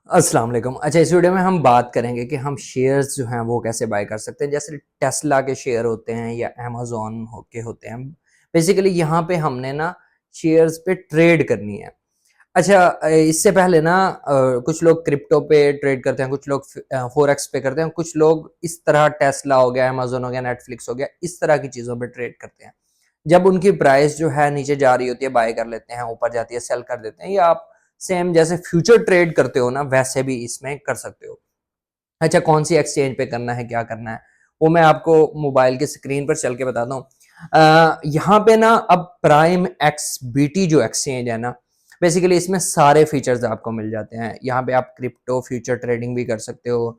अस्सलाम वालेकुम। अच्छा, इस वीडियो में हम बात करेंगे कि हम शेयर्स जो हैं वो कैसे बाय कर सकते हैं। जैसे टेस्ला के शेयर होते हैं या अमेज़न के होते हैं। बेसिकली यहाँ पे हमने ना शेयर्स पे ट्रेड करनी है। अच्छा, इससे पहले ना कुछ लोग क्रिप्टो पे ट्रेड करते हैं, कुछ लोग फॉरेक्स पे करते हैं, कुछ लोग इस तरह टेस्ला हो गया, अमेज़न हो गया, नेटफ्लिक्स हो गया, इस तरह की चीज़ों पे ट्रेड करते हैं। जब उनकी प्राइस जो है नीचे जा रही होती है बाय कर लेते हैं, ऊपर जाती है सेल कर देते हैं, या आप सेम जैसे फ्यूचर ट्रेड करते हो ना वैसे भी इसमें कर सकते हो। अच्छा, कौन सी एक्सचेंज पे करना है, क्या करना है, वो मैं आपको मोबाइल की स्क्रीन पर चल के बताता हूँ। यहाँ पे ना अब प्राइम एक्स बीटी जो एक्सचेंज है ना, बेसिकली इसमें सारे फीचर्स आपको मिल जाते हैं। यहाँ पे आप क्रिप्टो फ्यूचर ट्रेडिंग भी कर सकते हो,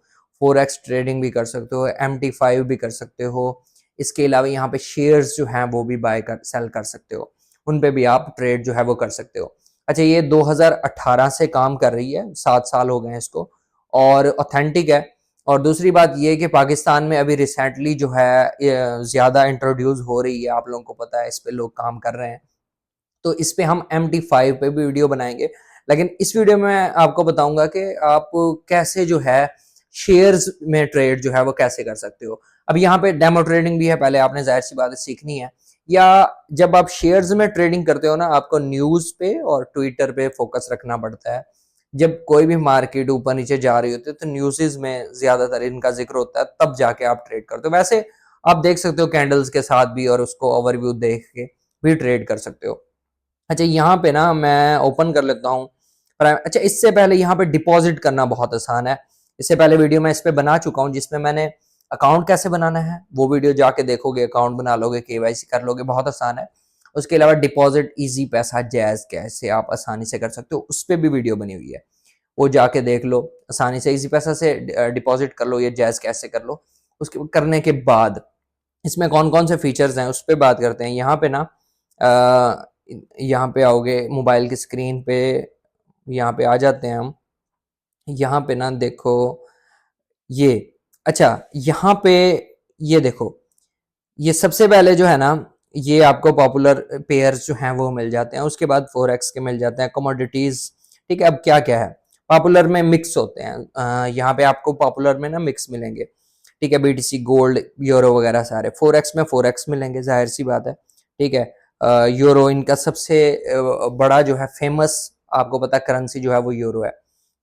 फोरेक्स ट्रेडिंग भी कर सकते हो, MT5 भी कर सकते हो। इसके अलावा यहाँ पे शेयर्स जो हैं वो भी बाय कर सेल कर सकते हो, उन पे भी आप ट्रेड जो है वो कर सकते हो। अच्छा, ये 2018 से काम कर रही है, 7 साल हो गए हैं इसको, और ऑथेंटिक है। और दूसरी बात ये कि पाकिस्तान में अभी रिसेंटली जो है ज़्यादा इंट्रोड्यूस हो रही है, आप लोगों को पता है, इस पे लोग काम कर रहे हैं। तो इस पे हम MT5 पे भी वीडियो बनाएंगे, लेकिन इस वीडियो में आपको बताऊंगा कि आप कैसे जो है शेयर्स में ट्रेड जो है वो कैसे कर सकते हो। अब यहाँ पे डेमो ट्रेडिंग भी है, पहले आपने जाहिर सी बात है सीखनी है। या जब आप शेयर्स में ट्रेडिंग करते हो ना, आपको न्यूज पे और ट्विटर पे फोकस रखना पड़ता है। जब कोई भी मार्केट ऊपर नीचे जा रही होती है तो न्यूज़ में ज्यादातर इनका जिक्र होता है, तब जाके आप ट्रेड करते हो। वैसे आप देख सकते हो कैंडल्स के साथ भी, और उसको ओवरव्यू देख के भी ट्रेड कर सकते हो। अच्छा, यहाँ पे ना मैं ओपन कर लेता हूँ प्राइम। अच्छा, इससे पहले यहाँ पे डिपॉजिट करना बहुत आसान है। इससे पहले वीडियो मैं इस पे बना चुका हूँ, जिसमें मैंने अकाउंट कैसे बनाना है वो वीडियो जाके देखोगे, अकाउंट बना लोगे, KYC कर लोगे, बहुत आसान है। उसके अलावा डिपॉजिट इजी पैसा जैज कैसे आप आसानी से कर सकते हो, उस पर भी वीडियो बनी हुई है, वो जाके देख लो। आसानी से इजी पैसा से डिपॉजिट कर लो, ये जैज कैसे कर लो। उसके करने के बाद इसमें कौन कौन से फीचर्स हैं उस पर बात करते हैं। यहाँ पे ना यहाँ पे आओगे मोबाइल की स्क्रीन पे, यहाँ पे आ जाते हैं हम। यहाँ पे ना देखो ये, अच्छा यहाँ पे ये देखो, ये सबसे पहले जो है ना, ये आपको पॉपुलर पेयर्स जो हैं वो मिल जाते हैं। उसके बाद फोरेक्स के मिल जाते हैं, कमोडिटीज। ठीक है, अब क्या क्या है, पॉपुलर में मिक्स होते हैं। यहाँ पे आपको पॉपुलर में ना मिक्स मिलेंगे। ठीक है, BTC गोल्ड यूरो वगैरह सारे। फोरेक्स में फोरेक्स मिलेंगे, जाहिर सी बात है। ठीक है, यूरो इनका सबसे बड़ा जो है फेमस, आपको पता करेंसी जो है वो यूरो है।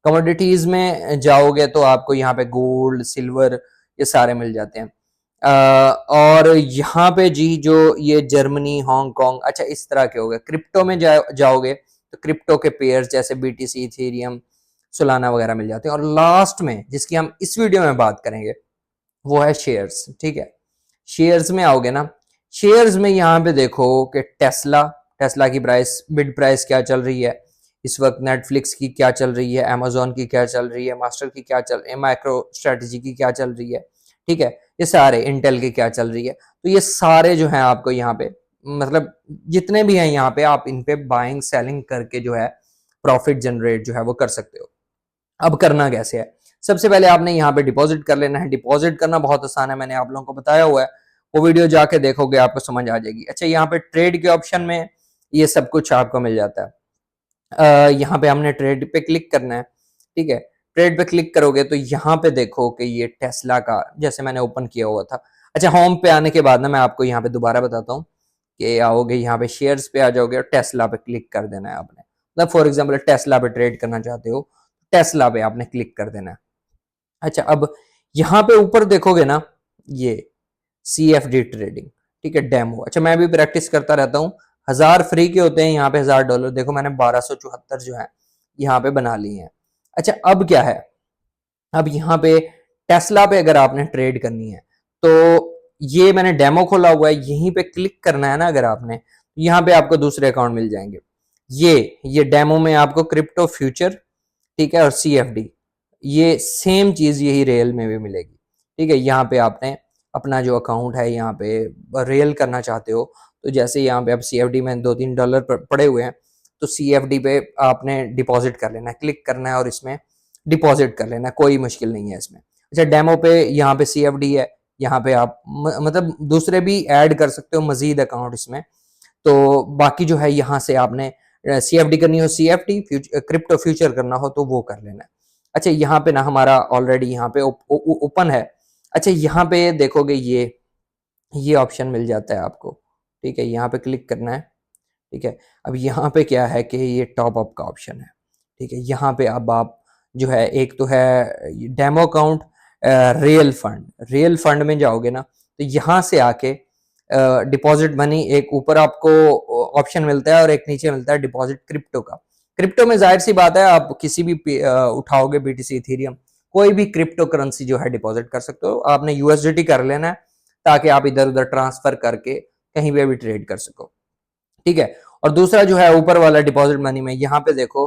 कमोडिटीज में जाओगे तो आपको यहाँ पे गोल्ड सिल्वर ये सारे मिल जाते हैं। और यहाँ पे जी जो ये जर्मनी हांगकांग, अच्छा इस तरह के हो गए। क्रिप्टो में जाओगे तो क्रिप्टो के पेयर्स जैसे BTC इथेरियम सोलाना वगैरह मिल जाते हैं। और लास्ट में जिसकी हम इस वीडियो में बात करेंगे वो है शेयर्स। ठीक है, शेयर्स में आओगे ना, शेयर्स में यहाँ पे देखो कि टेस्ला, टेस्ला की प्राइस, बिड प्राइस क्या चल रही है इस वक्त, नेटफ्लिक्स की क्या चल रही है, अमेजोन की क्या चल रही है, मास्टर की क्या चल रही है, माइक्रो स्ट्रेटजी की क्या चल रही है। ठीक है, ये सारे, इंटेल की क्या चल रही है। तो ये सारे जो हैं आपको यहाँ पे, मतलब जितने भी हैं यहाँ पे, आप इन पे बाइंग सेलिंग करके जो है प्रॉफिट जनरेट जो है वो कर सकते हो। अब करना कैसे है, सबसे पहले आपने यहाँ पे डिपॉजिट कर लेना है। डिपॉजिट करना बहुत आसान है, मैंने आप लोगों को बताया हुआ है, वो वीडियो जाके देखोगे आपको समझ आ जाएगी। अच्छा, यहाँ पे ट्रेड के ऑप्शन में ये सब कुछ आपको मिल जाता है। यहाँ पे हमने ट्रेड पे क्लिक करना है। ठीक है, ट्रेड पे क्लिक करोगे तो यहाँ पे देखो कि ये टेस्ला का जैसे मैंने ओपन किया हुआ था। अच्छा, होम पे आने के बाद ना मैं आपको यहाँ पे दोबारा बताता हूँ कि आओगे यहाँ पे शेयर्स पे आ जाओगे और टेस्ला पे क्लिक कर देना है आपने। मतलब फॉर एग्जाम्पल टेस्ला पे ट्रेड करना चाहते हो, टेस्ला पे आपने क्लिक कर देना है। अच्छा, अब यहाँ पे ऊपर देखोगे ना, ये CFD ट्रेडिंग, ठीक है, डेमो। अच्छा, मैं भी प्रैक्टिस करता रहता हूँ, 1000 फ्री के होते हैं यहाँ पे, $1000। देखो मैंने 1274 जो है यहाँ पे बना लिए हैं। अच्छा, अब क्या है, अब यहाँ पे टेस्ला पे अगर आपने ट्रेड करनी है तो ये मैंने डेमो खोला हुआ है, यहीं पे क्लिक करना है ना अगर आपने, यहाँ पे आपको दूसरे अकाउंट मिल जाएंगे। ये डेमो में आपको क्रिप्टो फ्यूचर, ठीक है, और CFD, ये सेम चीज यही रेल में भी मिलेगी। ठीक है, यहाँ पे आपने अपना जो अकाउंट है यहाँ पे रेल करना चाहते हो, तो जैसे यहाँ पे अब CFD में $2-3 पड़े हुए हैं, तो CFD पे आपने डिपॉजिट कर लेना है, क्लिक करना है और इसमें डिपॉजिट कर लेना है, कोई मुश्किल नहीं है इसमें। अच्छा, डेमो पे यहाँ पे CFD है, यहाँ पे आप मतलब दूसरे भी ऐड कर सकते हो मजीद अकाउंट इसमें। तो बाकी जो है यहाँ से आपने CFD करनी हो CFD, क्रिप्टो फ्यूचर करना हो तो वो कर लेना है। अच्छा यहाँ पे ना हमारा ऑलरेडी यहाँ पे ओपन है। अच्छा यहाँ पे देखोगे ये ऑप्शन मिल जाता है आपको, ठीक है, यहाँ पे क्लिक करना है, ठीक है। अब यहाँ पे क्या है कि ये टॉप अप का ऑप्शन है, ठीक है। यहाँ पे अब आप जो है, एक तो है डेमो अकाउंट, रियल फंड में जाओगे ना, तो यहाँ से आके डिपॉजिट मनी, एक ऊपर आपको ऑप्शन मिलता है और एक नीचे मिलता है डिपॉजिट क्रिप्टो का। क्रिप्टो में जाहिर सी बात है आप किसी भी उठाओगे, बीटीसी, इथेरियम, कोई भी क्रिप्टो करेंसी जो है डिपॉजिट कर सकते हो। आपने यूएसडीटी कर लेना है ताकि आप इधर उधर ट्रांसफर करके कहीं पे भी ट्रेड कर सको, ठीक है। और दूसरा जो है ऊपर वाला डिपॉजिट मनी में, यहाँ पे देखो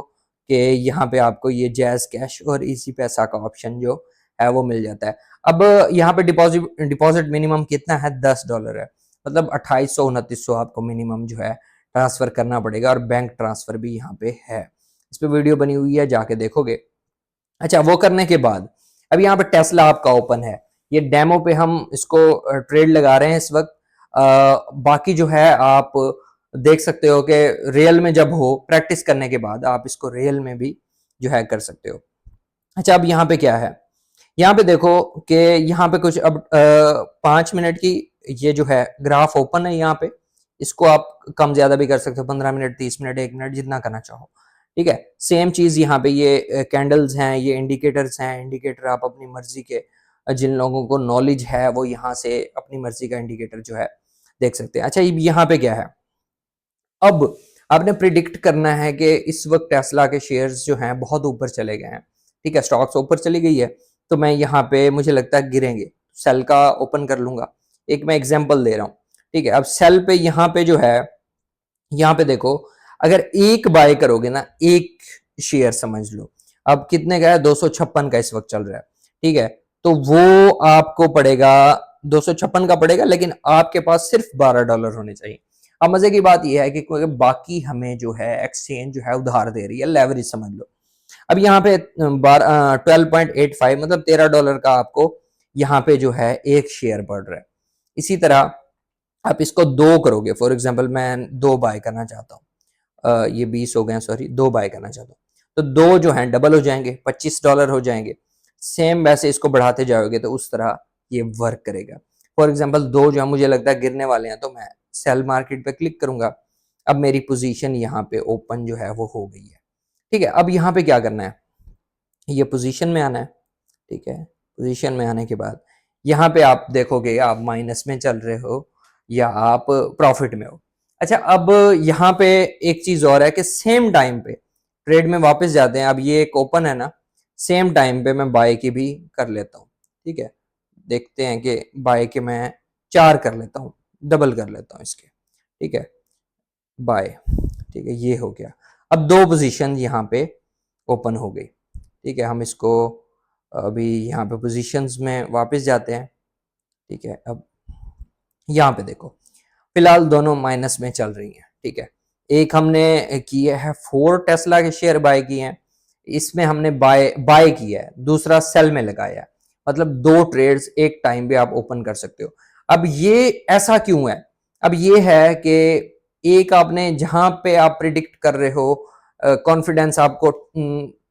कि यहाँ पे आपको ये जैज कैश और इजी पैसा का ऑप्शन जो है वो मिल जाता है। अब यहाँ पे डिपॉजिट डिपॉजिट मिनिमम कितना है, $10 है, मतलब 2800-2900 आपको मिनिमम जो है ट्रांसफर करना पड़ेगा, और बैंक ट्रांसफर भी यहाँ पे है। इस पे वीडियो बनी हुई है, जाके देखोगे। अच्छा, वो करने के बाद अब यहाँ पे टेस्ला आपका ओपन है। ये डेमो पे हम इसको ट्रेड लगा रहे हैं इस वक्त। बाकी जो है आप देख सकते हो कि रियल में जब हो, प्रैक्टिस करने के बाद आप इसको रियल में भी जो है कर सकते हो। अच्छा, अब यहाँ पे क्या है, यहाँ पे देखो कि यहाँ पे कुछ अब 5 मिनट की ये जो है ग्राफ ओपन है यहाँ पे। इसको आप कम ज्यादा भी कर सकते हो, 15 मिनट, 30 मिनट, 1 मिनट, जितना करना चाहो, ठीक है। सेम चीज यहाँ पे ये कैंडल्स हैं, ये इंडिकेटर्स हैं। इंडिकेटर आप अपनी मर्जी के, जिन लोगों को नॉलेज है वो यहाँ से अपनी मर्जी का इंडिकेटर जो है देख सकते हैं। अच्छा, यहाँ पे क्या है, अब आपने प्रिडिक्ट करना है कि इस वक्त टेस्ला के शेयर्स जो हैं बहुत ऊपर चले गए हैं, ठीक है, स्टॉक्स ऊपर चली गई है, तो मैं यहाँ पे मुझे लगता है गिरेंगे, सेल का ओपन कर लूंगा। एक मैं एग्जांपल दे रहा हूँ, ठीक है। अब सेल पे यहाँ पे जो है, यहाँ पे देखो, अगर एक बाय करोगे ना, एक शेयर समझ लो, अब कितने का है, 256 का इस वक्त चल रहा है, ठीक है। तो वो आपको पड़ेगा 256 का पड़ेगा, लेकिन आपके पास सिर्फ $12 होने चाहिए। अब मजे की बात यह है कि बाकी हमें जो है एक्सचेंज जो है उधार दे रही है, लेवरेज समझ लो। अब यहाँ पे 12.85 मतलब $13 का आपको यहाँ पे जो है एक शेयर पड़ रहा है। इसी तरह आप इसको दो करोगे, फॉर एग्जाम्पल मैं दो बाय करना चाहता हूँ, ये 20 हो गए, सॉरी, दो बाय करना चाहता हूँ, तो दो जो है डबल हो जाएंगे, $25 हो जाएंगे। सेम वैसे इसको बढ़ाते जाओगे तो उस तरह ये वर्क करेगा। फॉर एग्जाम्पल दो जो है मुझे लगता है गिरने वाले हैं, तो मैं सेल मार्केट पे क्लिक करूंगा। अब मेरी पोजीशन यहाँ पे ओपन जो है वो हो गई है, ठीक है। अब यहाँ पे क्या करना है, ये पोजीशन में आना है, ठीक है। पोजीशन में आने के बाद यहाँ पे आप देखोगे आप माइनस में चल रहे हो या आप प्रॉफिट में हो। अच्छा, अब यहाँ पे एक चीज और है कि सेम टाइम पे ट्रेड में वापस जाते हैं। अब ये एक ओपन है ना, सेम टाइम पे मैं बाय की भी कर लेता हूँ, ठीक है। देखते हैं कि बाय के मैं 4 कर लेता हूँ, डबल कर लेता हूँ इसके, ठीक है, बाय, ठीक है, ये हो गया। अब दो पोजीशन यहाँ पे ओपन हो गई, ठीक है। हम इसको अभी यहाँ पे पोजीशंस में वापस जाते हैं, ठीक है। अब यहाँ पे देखो, फिलहाल दोनों माइनस में चल रही हैं, ठीक है। एक हमने किया है 4 टेस्ला के शेयर बाय किए हैं, इसमें हमने बाय बाय किया है, दूसरा सेल में लगाया है, मतलब दो ट्रेड्स एक टाइम पे आप ओपन कर सकते हो। अब ये ऐसा क्यों है, अब ये है कि एक आपने जहां पे आप प्रिडिक्ट कर रहे हो, कॉन्फिडेंस आपको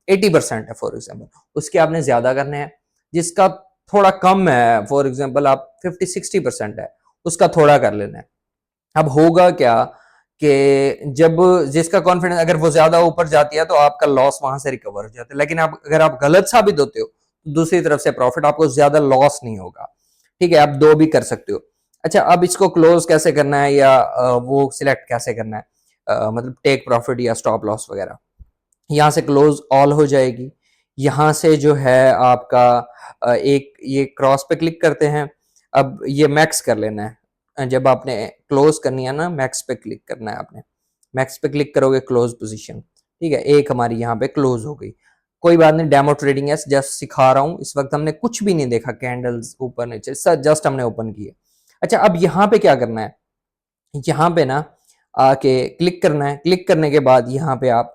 80% है फॉर एग्जाम्पल, उसके आपने ज्यादा करने हैं। जिसका थोड़ा कम है, फॉर एग्जाम्पल आप 50-60% है, उसका थोड़ा कर लेना है। अब होगा क्या कि जब जिसका कॉन्फिडेंस अगर वो ज्यादा ऊपर जाती है तो आपका लॉस वहां से रिकवर हो जाता है, लेकिन आप अगर आप गलत साबित होते हो तो दूसरी तरफ से प्रॉफिट, आपको ज्यादा लॉस नहीं होगा, ठीक है। आप दो भी कर सकते हो। अच्छा, अब इसको क्लोज कैसे करना है या वो सिलेक्ट कैसे करना है, मतलब टेक प्रॉफिट या स्टॉप लॉस वगैरह, यहाँ से क्लोज ऑल हो जाएगी। यहाँ से जो है आपका एक ये क्रॉस पे क्लिक करते हैं। अब ये मैक्स कर लेना है, जब आपने क्लोज करनी है ना, मैक्स पे क्लिक करना है आपने, मैक्स पे क्लिक करोगे क्लोज पोजीशन, ठीक है। एक हमारी यहाँ पे क्लोज हो गई, कोई बात नहीं, डेमो ट्रेडिंग है, जस्ट सिखा रहा हूँ। इस वक्त हमने कुछ भी नहीं देखा, कैंडल्स ऊपर नीचे, जस्ट हमने ओपन किया। अच्छा, अब यहाँ पे क्या करना है, यहाँ पे ना आके क्लिक करना है। क्लिक करने के बाद यहाँ पे आप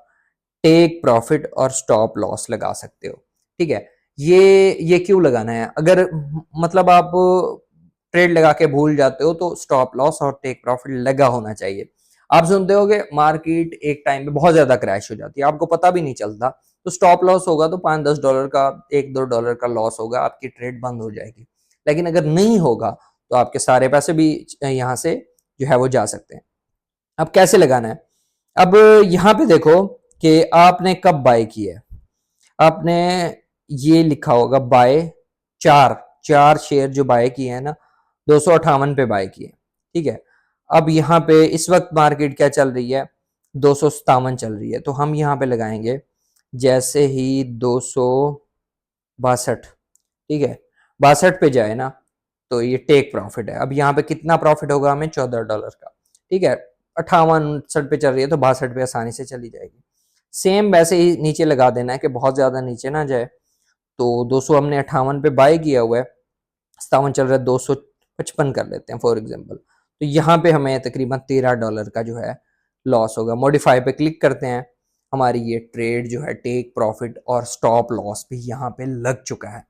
टेक प्रॉफिट और स्टॉप लॉस लगा सकते हो, ठीक है। ये क्यों लगाना है, अगर मतलब आप ट्रेड लगा के भूल जाते हो तो स्टॉप लॉस और टेक प्रॉफिट लगा होना चाहिए। आप सुनते होगे मार्केट एक टाइम पे बहुत ज्यादा क्रैश हो जाती है, आपको पता भी नहीं चलता तो स्टॉप लॉस होगा तो $5-10 का, $1-2 का लॉस होगा, आपकी ट्रेड बंद हो जाएगी। लेकिन अगर नहीं होगा तो आपके सारे पैसे भी यहाँ से जो है वो जा सकते हैं। अब कैसे लगाना है? अब यहाँ पे देखो कि आपने कब बाय किया है। आपने ये लिखा होगा बाय, चार शेयर जो बाय किए हैं ना, 258 पे बाय किए, ठीक है। अब यहाँ पे इस वक्त मार्केट क्या चल रही है, 257 चल रही है, तो हम यहाँ पे लगाएंगे जैसे ही 262, ठीक है, 62 पे जाए ना तो ये टेक प्रॉफिट है। अब यहाँ पे कितना प्रॉफिट होगा हमें, $14 का, ठीक है। 58-59 पे चल रही है तो 62 पे आसानी से चली जाएगी। सेम वैसे ही नीचे लगा देना है कि बहुत ज्यादा नीचे ना जाए। तो 200 हमने 58 पे बाय किया हुआ है, 57 चल रहा है, 255 कर लेते हैं फॉर एग्जांपल। तो यहाँ पे हमें तकरीबन $13 का जो है लॉस होगा। मॉडिफाई पे क्लिक करते हैं, हमारी ये ट्रेड जो है टेक प्रॉफिट और स्टॉप लॉस भी यहाँ पे लग चुका है।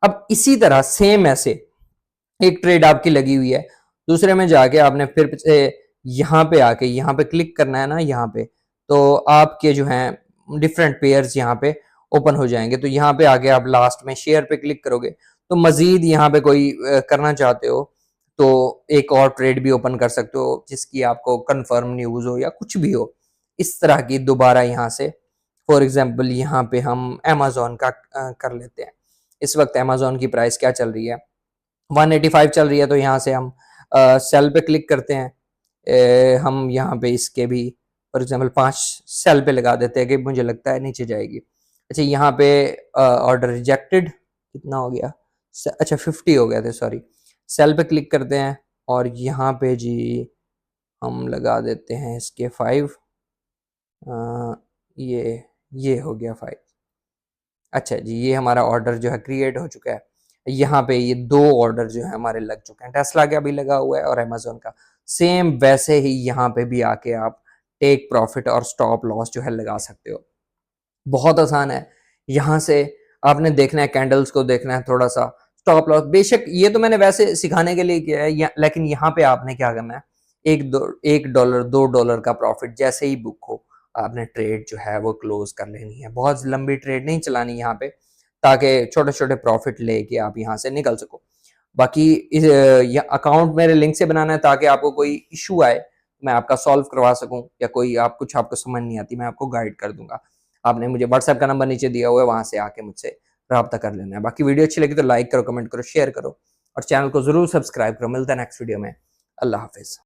अब इसी तरह सेम ऐसे एक ट्रेड आपकी लगी हुई है, दूसरे में जाके आपने फिर से यहाँ पे आके यहाँ पे क्लिक करना है ना, यहाँ पे तो आपके जो हैं डिफरेंट पेयर्स यहाँ पे ओपन हो जाएंगे। तो यहाँ पे आके आप लास्ट में शेयर पे क्लिक करोगे तो मजीद यहाँ पे कोई करना चाहते हो तो एक और ट्रेड भी ओपन कर सकते हो जिसकी आपको कंफर्म न्यूज हो या कुछ भी हो इस तरह की दोबारा यहाँ से। फॉर एग्जाम्पल यहाँ पे हम अमेजोन का कर लेते हैं। इस वक्त अमेजोन की प्राइस क्या चल रही है, 185 चल रही है। तो यहाँ से हम सेल पे क्लिक करते हैं। हम यहाँ पे इसके भी फॉर एग्जांपल 5 सेल पे लगा देते हैं कि मुझे लगता है नीचे जाएगी। अच्छा यहाँ पे ऑर्डर रिजेक्टेड कितना हो गया, अच्छा 50 हो गया थे, सॉरी। सेल पे क्लिक करते हैं और यहाँ पे जी हम लगा देते हैं इसके 5, ये हो गया 5। अच्छा जी, ये हमारा ऑर्डर जो है क्रिएट हो चुका है। यहाँ पे ये 2 ऑर्डर जो है हमारे लग चुके हैं, टेस्ला का भी लगा हुआ है और अमेजोन का। सेम वैसे ही यहाँ पे भी आके आप टेक प्रॉफिट और स्टॉप लॉस जो है लगा सकते हो। बहुत आसान है। यहाँ से आपने देखना है, कैंडल्स को देखना है थोड़ा सा, स्टॉप लॉस बेशक ये तो मैंने वैसे सिखाने के लिए किया है लेकिन यहाँ पे आपने क्या करना है, $1 $2 का प्रॉफिट जैसे ही बुक हो आपने ट्रेड जो है वो क्लोज कर लेनी है। बहुत लंबी ट्रेड नहीं चलानी यहाँ पे, ताकि छोटे छोटे प्रॉफिट लेके आप यहाँ से निकल सको। बाकी इस अकाउंट मेरे लिंक से बनाना है ताकि आपको कोई इशू आए मैं आपका सॉल्व करवा सकूं, या कोई आप कुछ आपको समझ नहीं आती मैं आपको गाइड कर दूंगा। आपने मुझे व्हाट्सएप का नंबर नीचे दिया हुआ है, वहां से आके मुझसे रब्ता कर लेना है। बाकी वीडियो अच्छी लगी तो लाइक करो, कमेंट करो, शेयर करो और चैनल को जरूर सब्सक्राइब करो। मिलता है नेक्स्ट वीडियो में। अल्लाह हाफिज।